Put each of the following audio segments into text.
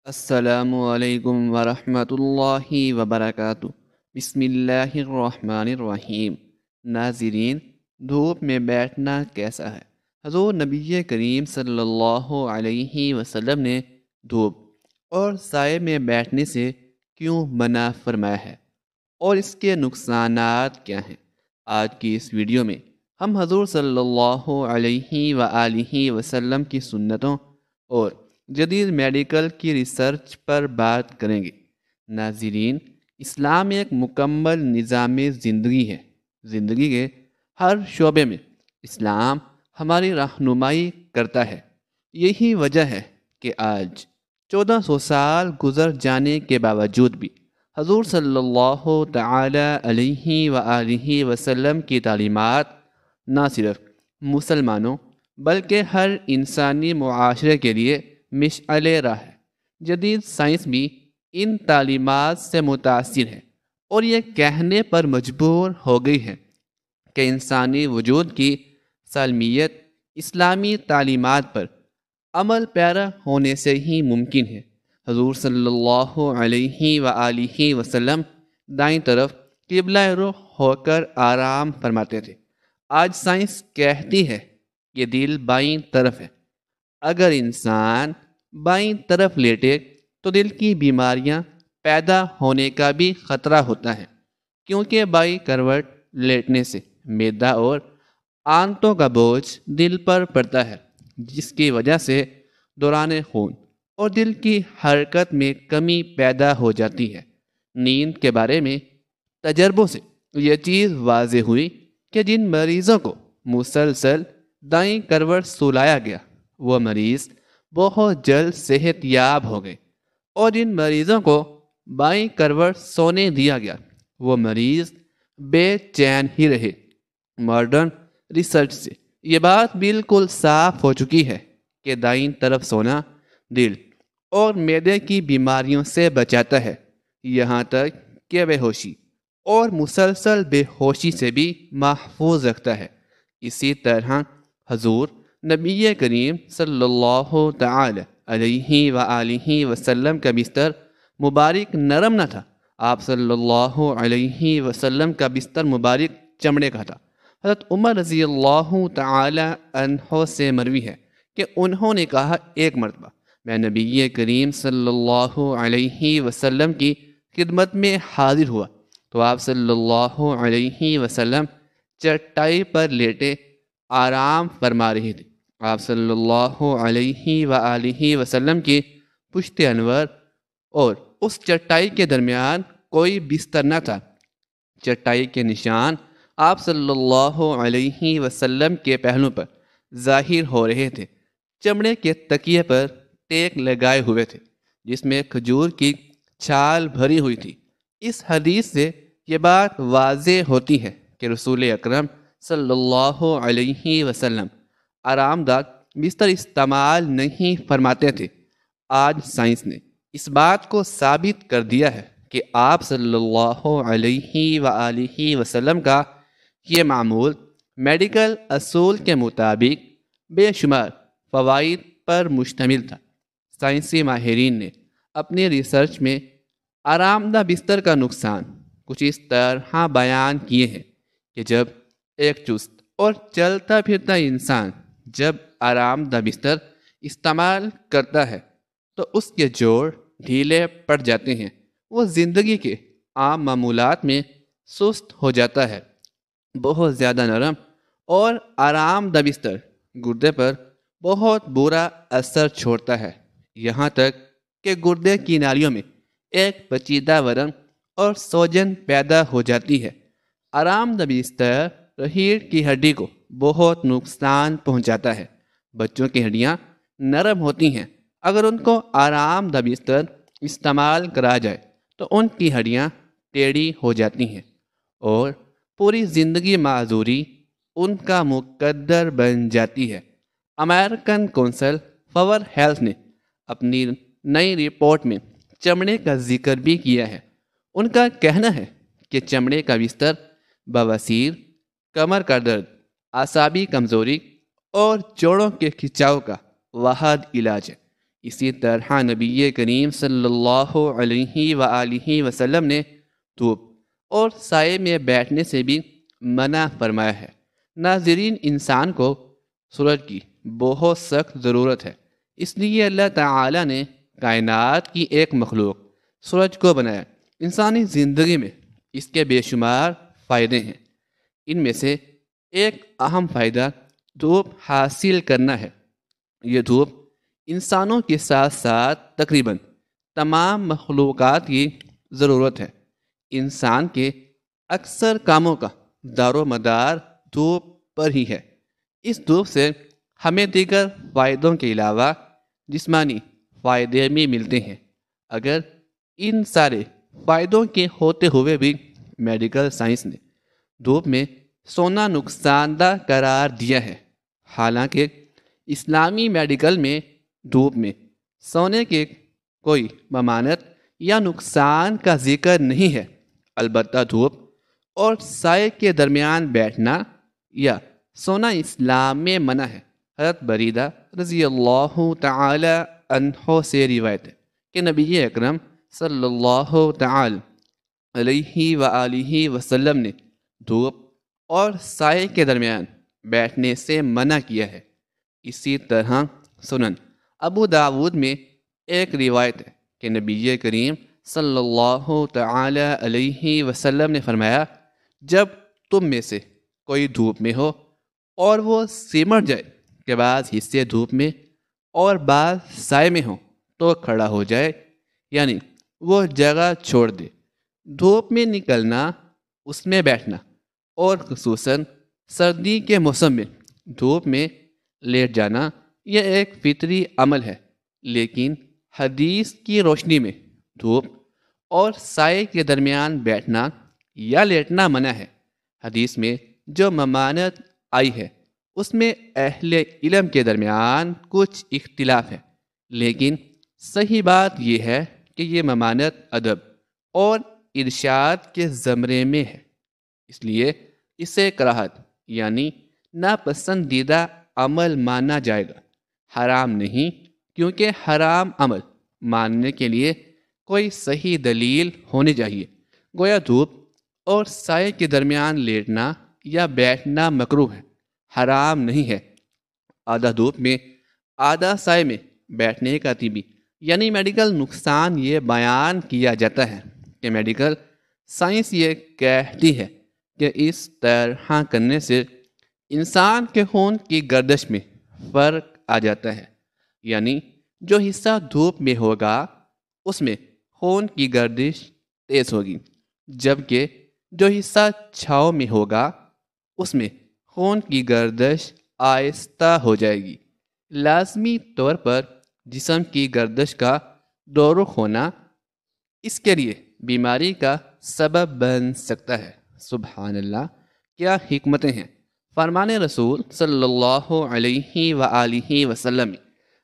السلام علیکم ورحمۃ اللہ وبرکاتہ۔ بسم اللہ الرحمن الرحیم۔ ناظرین، دھوپ میں بیٹھنا کیسا ہے؟ حضور نبی کریم صلی اللہ علیہ وسلم نے دھوپ اور سائے میں بیٹھنے سے کیوں منع فرمایا ہے اور اس کے نقصانات کیا ہیں؟ آج کی اس ویڈیو میں ہم حضور صلی اللہ علیہ وآلہ وسلم کی سنتوں اور جدید میڈیکل کی ریسرچ پر بات کریں گے۔ ناظرین، اسلام ایک مکمل نظام زندگی ہے۔ زندگی کے ہر شعبے میں اسلام ہماری رہنمائی کرتا ہے۔ یہی وجہ ہے کہ آج 1400 سال گزر جانے کے باوجود بھی حضور صلی اللہ تعالی علیہ وآلہ وسلم کی تعلیمات نہ صرف مسلمانوں بلکہ ہر انسانی معاشرے کے لیے مشعل راہ ہے۔ جدید سائنس بھی ان تعلیمات سے متاثر ہے اور یہ کہنے پر مجبور ہو گئی ہے کہ انسانی وجود کی سالمیت اسلامی تعلیمات پر عمل پیرا ہونے سے ہی ممکن ہے۔ حضور صلی اللہ علیہ وآلہ وسلم دائیں طرف قبلہ رخ ہو کر آرام فرماتے تھے۔ آج سائنس کہتی ہے کہ دل بائیں طرف ہے۔ اگر انسان بائیں طرف لیٹے تو دل کی بیماریاں پیدا ہونے کا بھی خطرہ ہوتا ہے، کیونکہ بائیں کروٹ لیٹنے سے معدہ اور آنتوں کا بوجھ دل پر پڑتا ہے، جس کی وجہ سے دوران خون اور دل کی حرکت میں کمی پیدا ہو جاتی ہے۔ نیند کے بارے میں تجربوں سے یہ چیز واضح ہوئی کہ جن مریضوں کو مسلسل دائیں کروٹ سلایا گیا وہ مریض بہت جلد صحت یاب ہو گئے، اور جن مریضوں کو بائیں کروٹ سونے دیا گیا وہ مریض بے چین ہی رہے۔ ماڈرن ریسرچ سے یہ بات بالکل صاف ہو چکی ہے کہ دائیں طرف سونا دل اور معدے کی بیماریوں سے بچاتا ہے، یہاں تک کہ بے ہوشی اور مسلسل بے ہوشی سے بھی محفوظ رکھتا ہے۔ اسی طرح حضور نبی کریم صلی اللہ تعالی علیہ وآلہ وسلم کا بستر مبارک نرم نہ تھا۔ آپ صلی اللہ علیہ وسلم کا بستر مبارک چمڑے کا تھا۔ حضرت عمر رضی اللہ تعالی عنہ سے مروی ہے کہ انہوں نے کہا، ایک مرتبہ میں نبی کریم صلی اللہ علیہ وسلم کی خدمت میں حاضر ہوا تو آپ صلی اللہ علیہ وسلم چٹائی پر لیٹے آرام فرما رہے تھے۔ آپ صلی اللہ علیہ وآلہ وسلم کی پشت انور اور اس چٹائی کے درمیان کوئی بستر نہ تھا۔ چٹائی کے نشان آپ صلی اللہ علیہ وسلم کے پہلو پر ظاہر ہو رہے تھے۔ چمڑے کے تکیے پر ٹیک لگائے ہوئے تھے جس میں کھجور کی چھال بھری ہوئی تھی۔ اس حدیث سے یہ بات واضح ہوتی ہے کہ رسول اکرم صلی اللہ علیہ وسلم آرام دہ بستر استعمال نہیں فرماتے تھے۔ آج سائنس نے اس بات کو ثابت کر دیا ہے کہ آپ صلی اللہ علیہ وآلہ وسلم کا یہ معمول میڈیکل اصول کے مطابق بے شمار فوائد پر مشتمل تھا۔ سائنسی ماہرین نے اپنی ریسرچ میں آرام دہ بستر کا نقصان کچھ اس طرح بیان کیے ہیں کہ جب ایک چست اور چلتا پھرتا انسان جب آرام دہ بستر استعمال کرتا ہے تو اس کے جوڑ ڈھیلے پڑ جاتے ہیں، وہ زندگی کے عام معمولات میں سست ہو جاتا ہے۔ بہت زیادہ نرم اور آرام دہ بستر گردے پر بہت برا اثر چھوڑتا ہے، یہاں تک کہ گردے کی نالیوں میں ایک پیچیدہ ورم اور سوجن پیدا ہو جاتی ہے۔ آرام دہ بستر ریڑھ کی ہڈی کو بہت نقصان پہنچاتا ہے۔ بچوں کی ہڈیاں نرم ہوتی ہیں، اگر ان کو آرام دہ بستر استعمال کرا جائے تو ان کی ہڈیاں ٹیڑھی ہو جاتی ہیں اور پوری زندگی معذوری ان کا مقدر بن جاتی ہے۔ امریکن کونسل فار ہیلتھ نے اپنی نئی رپورٹ میں چمڑے کا ذکر بھی کیا ہے۔ ان کا کہنا ہے کہ چمڑے کا بستر بواسیر، کمر کا درد، اعصابی کمزوری اور جوڑوں کے کھنچاؤ کا واحد علاج ہے۔ اسی طرح نبی کریم صلی اللہ علیہ وآلہ وسلم نے دھوپ اور سائے میں بیٹھنے سے بھی منع فرمایا ہے۔ ناظرین، انسان کو سورج کی بہت سخت ضرورت ہے، اس لیے اللہ تعالی نے کائنات کی ایک مخلوق سورج کو بنایا۔ انسانی زندگی میں اس کے بے شمار فائدے ہیں، ان میں سے ایک اہم فائدہ دھوپ حاصل کرنا ہے۔ یہ دھوپ انسانوں کے ساتھ ساتھ تقریباً تمام مخلوقات کی ضرورت ہے۔ انسان کے اکثر کاموں کا دار و مدار دھوپ پر ہی ہے۔ اس دھوپ سے ہمیں دیگر فائدوں کے علاوہ جسمانی فائدے بھی ملتے ہیں۔ اگر ان سارے فائدوں کے ہوتے ہوئے بھی میڈیکل سائنس نے دھوپ میں سونا نقصان دہ قرار دیا ہے، حالانکہ اسلامی میڈیکل میں دھوپ میں سونے کے کوئی ممانعت یا نقصان کا ذکر نہیں ہے۔ البتہ دھوپ اور سائے کے درمیان بیٹھنا یا سونا اسلام میں منع ہے۔ حضرت بریدہ رضی اللہ تعالی عنہ سے روایت ہے کہ نبی اکرم صلی اللہ تعالی علیہ وآلہ وسلم نے دھوپ اور سائے کے درمیان بیٹھنے سے منع کیا ہے۔ اسی طرح سنن ابو داود میں ایک روایت ہے کہ نبی کریم صلی اللہ تعالی علیہ وسلم نے فرمایا، جب تم میں سے کوئی دھوپ میں ہو اور وہ سمٹ جائے کہ بعض حصے دھوپ میں اور بعض سائے میں ہوں تو کھڑا ہو جائے، یعنی وہ جگہ چھوڑ دے۔ دھوپ میں نکلنا، اس میں بیٹھنا اور خصوصاً سردی کے موسم میں دھوپ میں لیٹ جانا یہ ایک فطری عمل ہے، لیکن حدیث کی روشنی میں دھوپ اور سائے کے درمیان بیٹھنا یا لیٹنا منع ہے۔ حدیث میں جو ممانعت آئی ہے اس میں اہل علم کے درمیان کچھ اختلاف ہے، لیکن صحیح بات یہ ہے کہ یہ ممانعت ادب اور ارشاد کے زمرے میں ہے، اس لیے اسے کراہت یعنی ناپسندیدہ عمل مانا جائے گا، حرام نہیں، کیونکہ حرام عمل ماننے کے لیے کوئی صحیح دلیل ہونی چاہیے۔ گویا دھوپ اور سائے کے درمیان لیٹنا یا بیٹھنا مکروہ ہے، حرام نہیں ہے۔ آدھا دھوپ میں آدھا سائے میں بیٹھنے کا طبی یعنی میڈیکل نقصان یہ بیان کیا جاتا ہے کہ میڈیکل سائنس یہ کہتی ہے کہ اس طرح کرنے سے انسان کے خون کی گردش میں فرق آ جاتا ہے، یعنی جو حصہ دھوپ میں ہوگا اس میں خون کی گردش تیز ہوگی، جبکہ جو حصہ چھاؤں میں ہوگا اس میں خون کی گردش آہستہ ہو جائے گی۔ لازمی طور پر جسم کی گردش کا دورخ ہونا اس کے لیے بیماری کا سبب بن سکتا ہے۔ سبحان اللہ، کیا حکمتیں ہیں فرمان رسول صلی اللہ علیہ وآلہ وسلم میں۔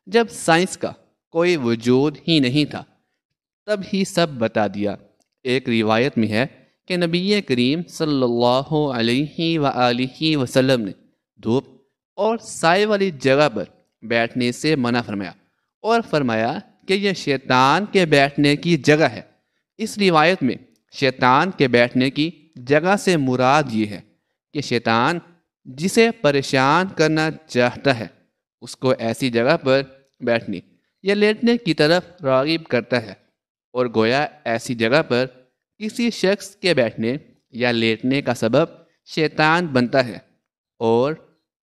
جب سائنس کا کوئی وجود ہی نہیں تھا تب ہی سب بتا دیا۔ ایک روایت میں ہے کہ نبی کریم صلی اللہ علیہ وآلہ وسلم نے دھوپ اور سائے والی جگہ پر بیٹھنے سے منع فرمایا اور فرمایا کہ یہ شیطان کے بیٹھنے کی جگہ ہے۔ اس روایت میں شیطان کے بیٹھنے کی جگہ سے مراد یہ ہے کہ شیطان جسے پریشان کرنا چاہتا ہے اس کو ایسی جگہ پر بیٹھنے یا لیٹنے کی طرف راغب کرتا ہے، اور گویا ایسی جگہ پر کسی شخص کے بیٹھنے یا لیٹنے کا سبب شیطان بنتا ہے، اور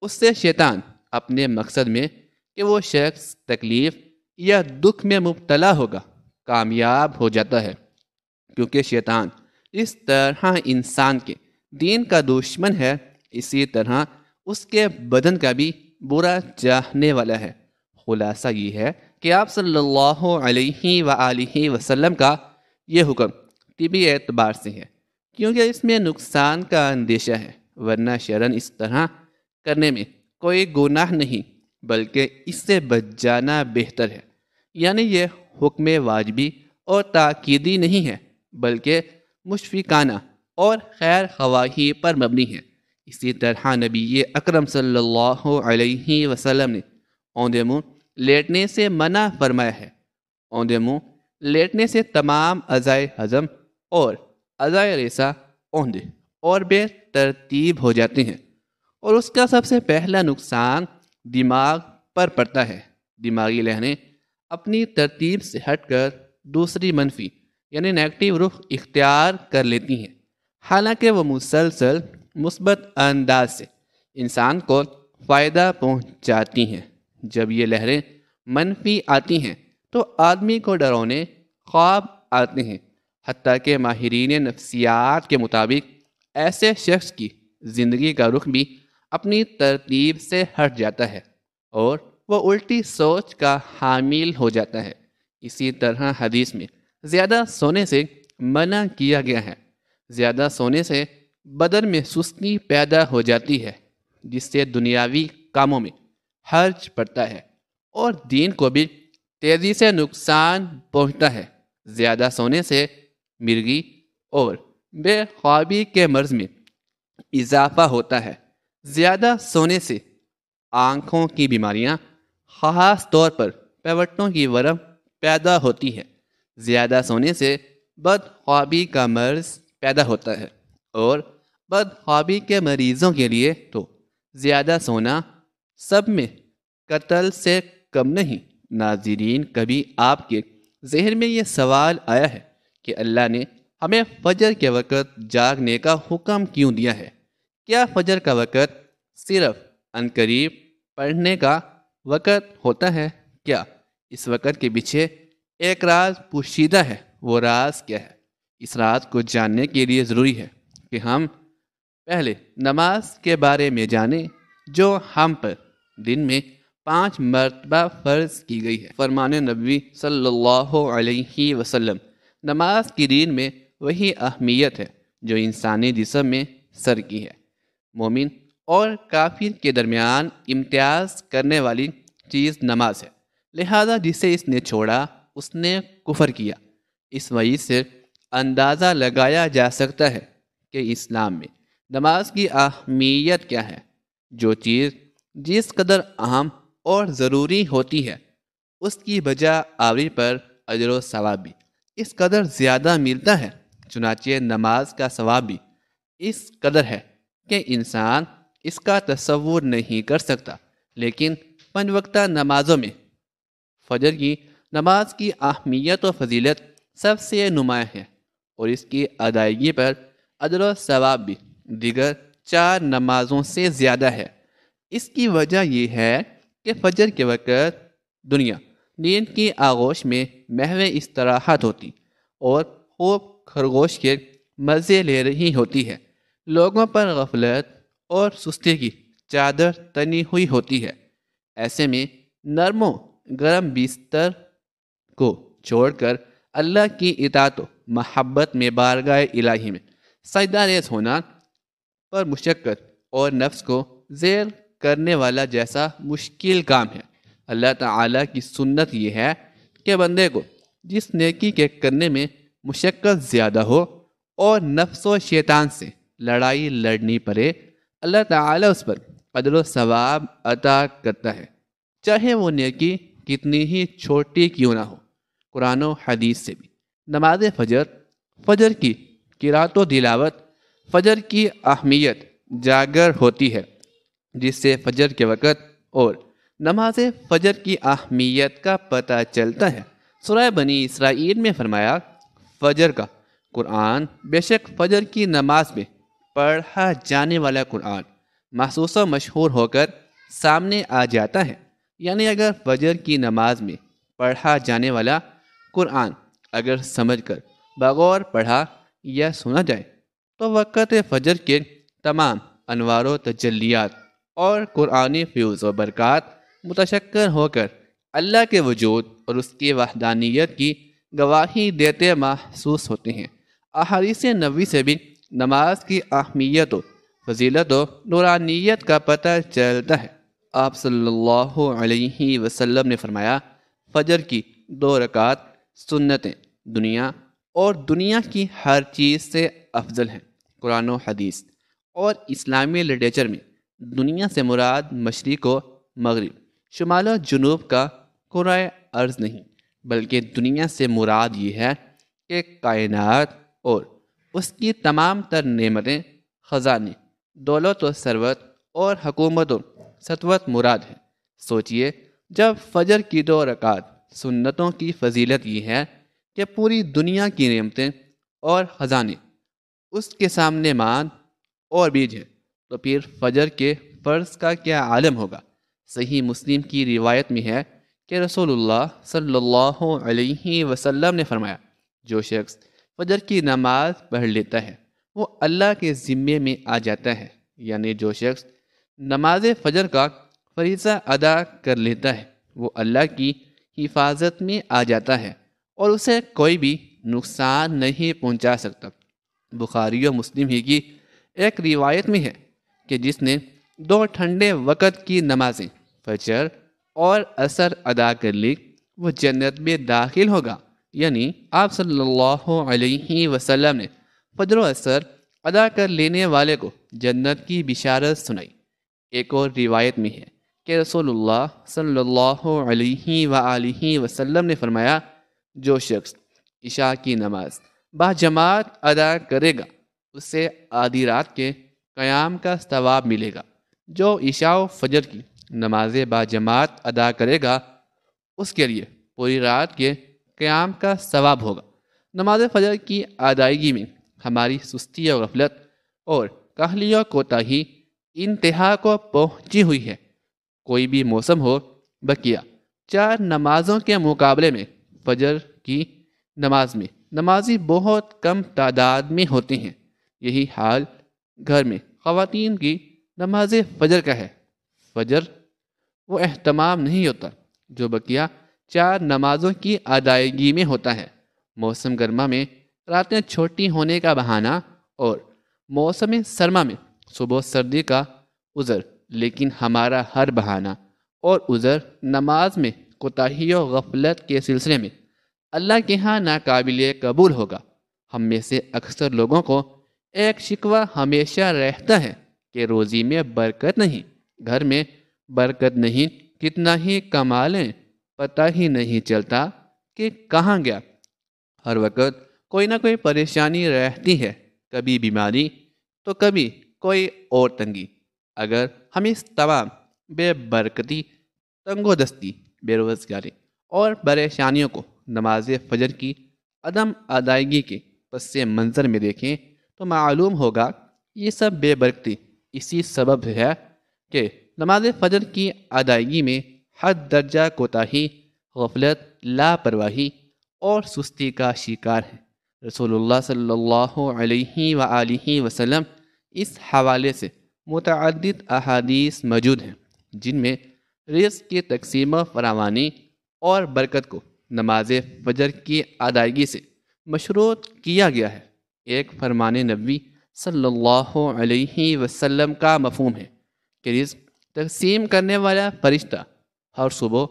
اس سے شیطان اپنے مقصد میں کہ وہ شخص تکلیف یا دکھ میں مبتلا ہوگا کامیاب ہو جاتا ہے، کیونکہ شیطان اس طرح انسان کے دین کا دشمن ہے، اسی طرح اس کے بدن کا بھی برا چاہنے والا ہے۔ خلاصہ یہ ہے کہ آپ صلی اللہ علیہ وآلہ وسلم کا یہ حکم طبی اعتبار سے ہے، کیونکہ اس میں نقصان کا اندیشہ ہے، ورنہ شرعاً اس طرح کرنے میں کوئی گناہ نہیں، بلکہ اس سے بچ جانا بہتر ہے۔ یعنی یہ حکم واجبی اور تاکیدی نہیں ہے، بلکہ مشفقانہ اور خیر خواہی پر مبنی ہے۔ اسی طرح نبی اکرم صلی اللہ علیہ وسلم نے اوندے منہ لیٹنے سے منع فرمایا ہے۔ اوندے منہ لیٹنے سے تمام اعضائے ہضم اور اعضائے ریسہ اوندے اور بے ترتیب ہو جاتے ہیں، اور اس کا سب سے پہلا نقصان دماغ پر پڑتا ہے۔ دماغی لہریں اپنی ترتیب سے ہٹ کر دوسری منفی یعنی نیگیٹو رخ اختیار کر لیتی ہیں، حالانکہ وہ مسلسل مثبت انداز سے انسان کو فائدہ پہنچاتی ہیں۔ جب یہ لہریں منفی آتی ہیں تو آدمی کو ڈراونے خواب آتے ہیں، حتیٰ کہ ماہرین نفسیات کے مطابق ایسے شخص کی زندگی کا رخ بھی اپنی ترتیب سے ہٹ جاتا ہے اور وہ الٹی سوچ کا حامل ہو جاتا ہے۔ اسی طرح حدیث میں زیادہ سونے سے منع کیا گیا ہے۔ زیادہ سونے سے بدن میں سستی پیدا ہو جاتی ہے، جس سے دنیاوی کاموں میں حرج پڑتا ہے اور دین کو بھی تیزی سے نقصان پہنچتا ہے۔ زیادہ سونے سے مرگی اور بے خوابی کے مرض میں اضافہ ہوتا ہے۔ زیادہ سونے سے آنکھوں کی بیماریاں، خاص طور پر پیوٹوں کی ورم پیدا ہوتی ہے۔ زیادہ سونے سے بد خوابی کا مرض پیدا ہوتا ہے، اور بد خوابی کے مریضوں کے لیے تو زیادہ سونا سب میں قتل سے کم نہیں۔ ناظرین، کبھی آپ کے ذہن میں یہ سوال آیا ہے کہ اللہ نے ہمیں فجر کے وقت جاگنے کا حکم کیوں دیا ہے؟ کیا فجر کا وقت صرف عنقریب پڑھنے کا وقت ہوتا ہے؟ کیا اس وقت کے پیچھے ایک راز پوشیدہ ہے؟ وہ راز کیا ہے؟ اس راز کو جاننے کے لیے ضروری ہے کہ ہم پہلے نماز کے بارے میں جانیں، جو ہم پر دن میں 5 مرتبہ فرض کی گئی ہے۔ فرمان نبوی صلی اللہ علیہ وسلم، نماز کی دین میں وہی اہمیت ہے جو انسانی جسم میں سر کی ہے۔ مومن اور کافر کے درمیان امتیاز کرنے والی چیز نماز ہے، لہذا جسے اس نے چھوڑا اس نے کفر کیا۔ اس وجہ سے اندازہ لگایا جا سکتا ہے کہ اسلام میں نماز کی اہمیت کیا ہے۔ جو چیز جس قدر اہم اور ضروری ہوتی ہے، اس کی بجا آوری پر اجر و ثواب بھی اس قدر زیادہ ملتا ہے۔ چنانچہ نماز کا ثواب بھی اس قدر ہے کہ انسان اس کا تصور نہیں کر سکتا۔ لیکن 5 وقتہ نمازوں میں فجر کی نماز کی اہمیت و فضیلت سب سے نمایاں ہے، اور اس کی ادائیگی پر اجر و ثواب بھی دیگر 4 نمازوں سے زیادہ ہے۔ اس کی وجہ یہ ہے کہ فجر کے وقت دنیا نیند کی آغوش میں محو استراحت ہوتی اور خوب خرگوش کے مزے لے رہی ہوتی ہے۔ لوگوں پر غفلت اور سستی کی چادر تنی ہوئی ہوتی ہے۔ ایسے میں نرم و گرم بستر کو چھوڑ کر اللہ کی اطاعت و محبت میں بارگاہ الہی میں سجدہ ریز ہونا پر مشقت اور نفس کو ذیل کرنے والا جیسا مشکل کام ہے۔ اللہ تعالیٰ کی سنت یہ ہے کہ بندے کو جس نیکی کے کرنے میں مشقت زیادہ ہو اور نفس و شیطان سے لڑائی لڑنی پڑے، اللہ تعالیٰ اس پر اجر و ثواب عطا کرتا ہے، چاہے وہ نیکی کتنی ہی چھوٹی کیوں نہ ہو۔ قرآن و حدیث سے بھی نماز فجر کی قرات و تلاوت، فجر کی اہمیت جاگر ہوتی ہے، جس سے فجر کے وقت اور نماز فجر کی اہمیت کا پتہ چلتا ہے۔ سورہ بنی اسرائیل میں فرمایا، فجر کا قرآن، بے شک فجر کی نماز میں پڑھا جانے والا قرآن محسوس و مشہور ہو کر سامنے آ جاتا ہے۔ یعنی اگر فجر کی نماز میں پڑھا جانے والا قرآن اگر سمجھ کر بغور پڑھا یا سنا جائے تو وقت فجر کے تمام انوار و تجلیات اور قرآنی فیوز و برکات متشکر ہو کر اللہ کے وجود اور اس کی وحدانیت کی گواہی دیتے محسوس ہوتے ہیں۔ احادیث نبوی سے بھی نماز کی اہمیت و فضیلت و نورانیت کا پتہ چلتا ہے۔ آپ صلی اللہ علیہ وسلم نے فرمایا، فجر کی 2 رکعات سنتیں دنیا اور دنیا کی ہر چیز سے افضل ہیں۔ قرآن و حدیث اور اسلامی لٹریچر میں دنیا سے مراد مشرق و مغرب، شمال و جنوب کا کرۂ ارض نہیں، بلکہ دنیا سے مراد یہ ہے کہ کائنات اور اس کی تمام تر نعمتیں، خزانے، دولت و ثروت اور حکومت و سطوت مراد ہے۔ سوچئے، جب فجر کی 2 رکعت سنتوں کی فضیلت یہ ہے کہ پوری دنیا کی نعمتیں اور خزانے اس کے سامنے ماند اور بیج ہے، تو پھر فجر کے فرض کا کیا عالم ہوگا۔ صحیح مسلم کی روایت میں ہے کہ رسول اللہ صلی اللہ علیہ وسلم نے فرمایا، جو شخص فجر کی نماز پڑھ لیتا ہے وہ اللہ کے ذمے میں آ جاتا ہے، یعنی جو شخص نماز فجر کا فریضہ ادا کر لیتا ہے وہ اللہ کی حفاظت میں آ جاتا ہے اور اسے کوئی بھی نقصان نہیں پہنچا سکتا۔ بخاری و مسلم ہی کی ایک روایت میں ہے کہ جس نے 2 ٹھنڈے وقت کی نمازیں فجر اور عصر ادا کر لی وہ جنت میں داخل ہوگا، یعنی آپ صلی اللہ علیہ وسلم نے فجر و عصر ادا کر لینے والے کو جنت کی بشارت سنائی۔ ایک اور روایت میں ہے کہ رسول اللہ صلی اللہ علیہ وآلہ وسلم نے فرمایا، جو شخص عشاء کی نماز باجماعت ادا کرے گا اسے آدھی رات کے قیام کا ثواب ملے گا۔ جو عشاء و فجر کی نمازیں باجماعت ادا کرے گا اس کے لیے پوری رات کے قیام کا ثواب ہوگا۔ نماز فجر کی ادائیگی میں ہماری سستی و غفلت اور کاہلی و کوتاہی انتہا کو پہنچی ہوئی ہے۔ کوئی بھی موسم ہو، بقیہ 4 نمازوں کے مقابلے میں فجر کی نماز میں نمازی بہت کم تعداد میں ہوتے ہیں۔ یہی حال گھر میں خواتین کی نماز فجر کا ہے۔ فجر وہ اہتمام نہیں ہوتا جو بقیہ 4 نمازوں کی ادائیگی میں ہوتا ہے۔ موسم گرما میں راتیں چھوٹی ہونے کا بہانہ اور موسم سرما میں صبح سردی کا عذر، لیکن ہمارا ہر بہانہ اور عذر نماز میں کوتاہی و غفلت کے سلسلے میں اللہ کے ہاں ناقابل قبول ہوگا۔ ہم میں سے اکثر لوگوں کو ایک شکوہ ہمیشہ رہتا ہے کہ روزی میں برکت نہیں، گھر میں برکت نہیں، کتنا ہی کما لیں پتہ ہی نہیں چلتا کہ کہاں گیا۔ ہر وقت کوئی نہ کوئی پریشانی رہتی ہے، کبھی بیماری تو کبھی کوئی اور تنگی۔ اگر ہم اس تمام بے برکتی، تنگ و دستی، بے روزگاری اور پریشانیوں کو نماز فجر کی عدم ادائیگی کے پس منظر میں دیکھیں تو معلوم ہوگا یہ سب بے برکتی اسی سبب ہے کہ نماز فجر کی ادائیگی میں حد درجہ کوتاہی، غفلت، لاپرواہی اور سستی کا شکار ہے۔ رسول اللہ صلی اللہ علیہ وآلہ وسلم اس حوالے سے متعدد احادیث موجود ہیں جن میں رزق کی تقسیم و فراوانی اور برکت کو نماز فجر کی ادائیگی سے مشروط کیا گیا ہے۔ ایک فرمان نبوی صلی اللہ علیہ وسلم کا مفہوم ہے کہ رزق تقسیم کرنے والا فرشتہ ہر صبح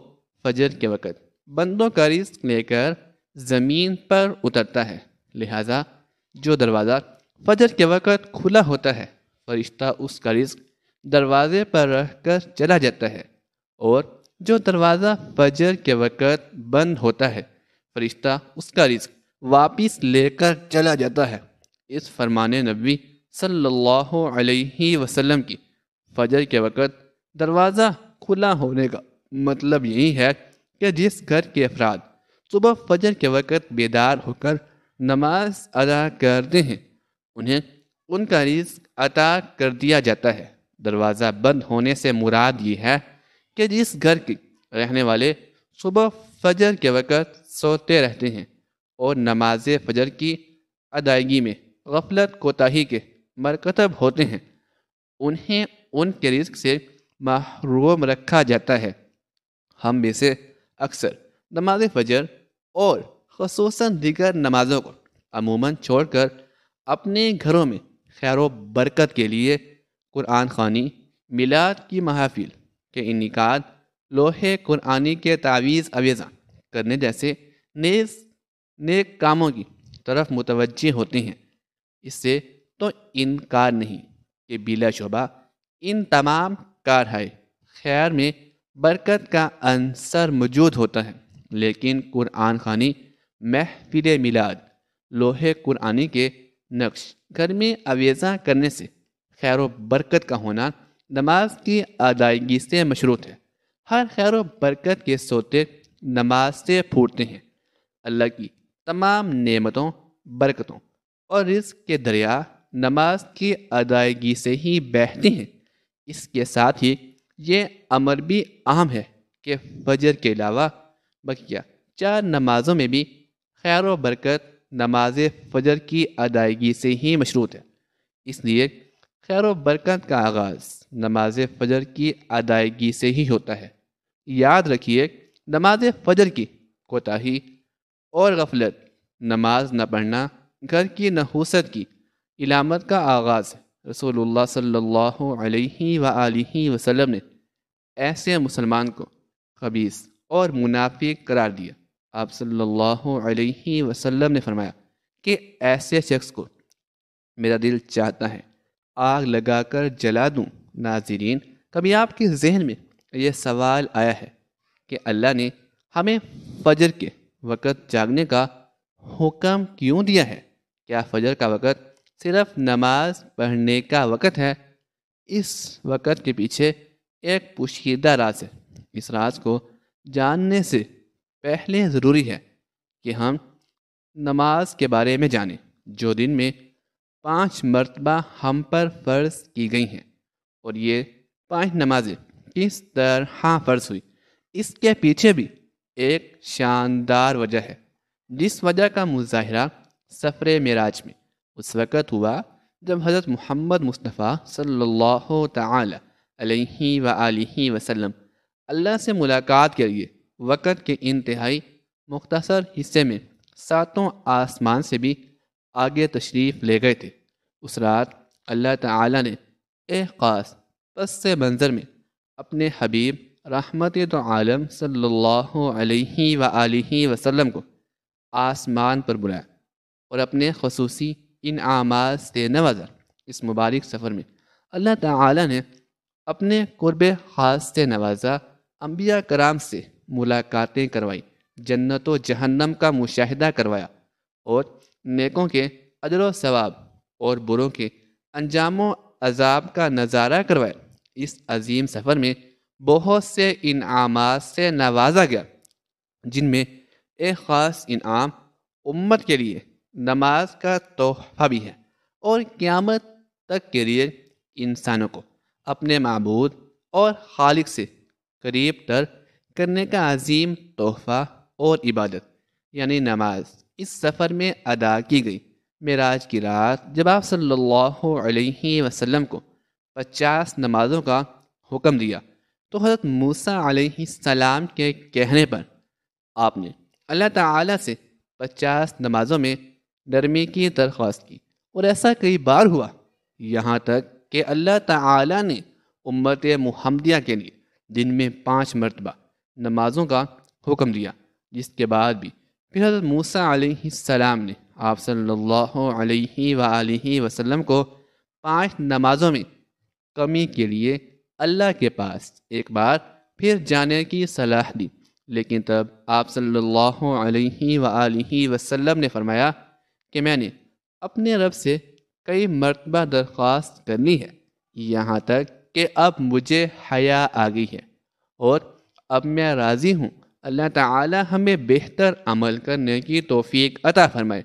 فجر کے وقت بندوں کا رزق لے کر زمین پر اترتا ہے، لہذا جو دروازہ فجر کے وقت کھلا ہوتا ہے فرشتہ اس کا رزق دروازے پر رکھ کر چلا جاتا ہے، اور جو دروازہ فجر کے وقت بند ہوتا ہے فرشتہ اس کا رزق واپس لے کر چلا جاتا ہے۔ اس فرمان نبوی صلی اللہ علیہ وسلم کی فجر کے وقت دروازہ کھلا ہونے کا مطلب یہی ہے کہ جس گھر کے افراد صبح فجر کے وقت بیدار ہو کر نماز ادا کرتے ہیں انہیں ان کا رزق عطا کر دیا جاتا ہے۔ دروازہ بند ہونے سے مراد یہ ہے کہ جس گھر کے رہنے والے صبح فجر کے وقت سوتے رہتے ہیں اور نماز فجر کی ادائیگی میں غفلت کوتاہی کے مرتکب ہوتے ہیں انہیں ان کے رزق سے محروم رکھا جاتا ہے۔ ہم میں سے اکثر نماز فجر اور خصوصاً دیگر نمازوں کو عموماً چھوڑ کر اپنے گھروں میں خیر و برکت کے لیے قرآن خوانی، میلاد کی محافل کے انعقاد، لوحے قرآنی کے تعویذ اویزاں کرنے جیسے نیک کاموں کی طرف متوجہ ہوتے ہیں۔ اس سے تو انکار نہیں کہ بلا شبہ ان تمام کارہائے خیر میں برکت کا عنصر موجود ہوتا ہے، لیکن قرآن خوانی، محفل میلاد، لوحے قرآنی کے نقش گھر میں آویزاں کرنے سے خیر و برکت کا ہونا نماز کی ادائیگی سے مشروط ہے۔ ہر خیر و برکت کے سوتے نماز سے پھوٹتے ہیں۔ اللہ کی تمام نعمتوں، برکتوں اور رزق کے دریا نماز کی ادائیگی سے ہی بہتے ہیں۔ اس کے ساتھ ہی یہ امر بھی اہم ہے کہ فجر کے علاوہ بقیہ 4 نمازوں میں بھی خیر و برکت نماز فجر کی ادائیگی سے ہی مشروط ہے۔ اس لیے خیر و برکت کا آغاز نماز فجر کی ادائیگی سے ہی ہوتا ہے۔ یاد رکھیے، نماز فجر کی کوتاہی اور غفلت، نماز نہ پڑھنا گھر کی نحوست کی علامت کا آغاز ہے۔ رسول اللہ صلی اللہ علیہ وآلہ وسلم نے ایسے مسلمان کو خبیث اور منافق قرار دیا۔ آپ صلی اللہ علیہ وسلم نے فرمایا کہ ایسے شخص کو میرا دل چاہتا ہے آگ لگا کر جلا دوں۔ ناظرین، کبھی آپ کے ذہن میں یہ سوال آیا ہے کہ اللہ نے ہمیں فجر کے وقت جاگنے کا حکم کیوں دیا ہے؟ کیا فجر کا وقت صرف نماز پڑھنے کا وقت ہے؟ اس وقت کے پیچھے ایک پوشیدہ راز ہے۔ اس راز کو جاننے سے پہلے ضروری ہے کہ ہم نماز کے بارے میں جانیں، جو دن میں 5 مرتبہ ہم پر فرض کی گئی ہیں۔ اور یہ 5 نمازیں کس طرح فرض ہوئی، اس کے پیچھے بھی ایک شاندار وجہ ہے، جس وجہ کا مظاہرہ سفر معراج میں اس وقت ہوا جب حضرت محمد مصطفیٰ صلی اللہ تعالی علیہ وآلہ وسلم اللہ سے ملاقات کے لیے وقت کے انتہائی مختصر حصے میں 7 آسمان سے بھی آگے تشریف لے گئے تھے۔ اس رات اللہ تعالی نے ایک خاص پس منظر میں اپنے حبیب رحمت تو عالم صلی اللہ علیہ وآلہ وسلم کو آسمان پر بلایا اور اپنے خصوصی انعامات سے نوازا۔ اس مبارک سفر میں اللہ تعالی نے اپنے قرب خاص سے نوازا، انبیاء کرام سے ملاقاتیں کروائی، جنت و جہنم کا مشاہدہ کروایا اور نیکوں کے اجر و ثواب اور بروں کے انجام و عذاب کا نظارہ کروایا۔ اس عظیم سفر میں بہت سے انعامات سے نوازا گیا، جن میں ایک خاص انعام امت کے لیے نماز کا تحفہ بھی ہے، اور قیامت تک کے لیے انسانوں کو اپنے معبود اور خالق سے قریب تر کرنے کا عظیم تحفہ اور عبادت یعنی نماز اس سفر میں ادا کی گئی۔ معراج کی رات جب آپ صلی اللہ علیہ وسلم کو 50 نمازوں کا حکم دیا تو حضرت موسیٰ علیہ السلام کے کہنے پر آپ نے اللہ تعالی سے 50 نمازوں میں نرمی کی درخواست کی، اور ایسا کئی بار ہوا، یہاں تک کہ اللہ تعالی نے امت محمدیہ کے لیے دن میں 5 مرتبہ نمازوں کا حکم دیا، جس کے بعد بھی پھر حضرت موسیٰ علیہ السلام نے آپ صلی اللہ علیہ وآلہ وسلم کو 5 نمازوں میں کمی کے لیے اللہ کے پاس ایک بار پھر جانے کی صلاح دی، لیکن تب آپ صلی اللہ علیہ وآلہ وسلم نے فرمایا کہ میں نے اپنے رب سے کئی مرتبہ درخواست کرنی ہے، یہاں تک کہ اب مجھے حیا آ گئی ہے، اور اب میں راضی ہوں۔ اللہ تعالی ہمیں بہتر عمل کرنے کی توفیق عطا فرمائے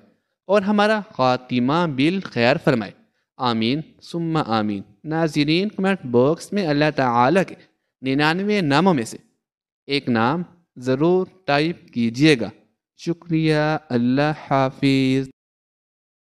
اور ہمارا خاتمہ بالخیر فرمائے، آمین ثم آمین۔ ناظرین، کمنٹ باکس میں اللہ تعالی کے 99 ناموں میں سے ایک نام ضرور ٹائپ کیجیے گا۔ شکریہ، اللہ حافظ۔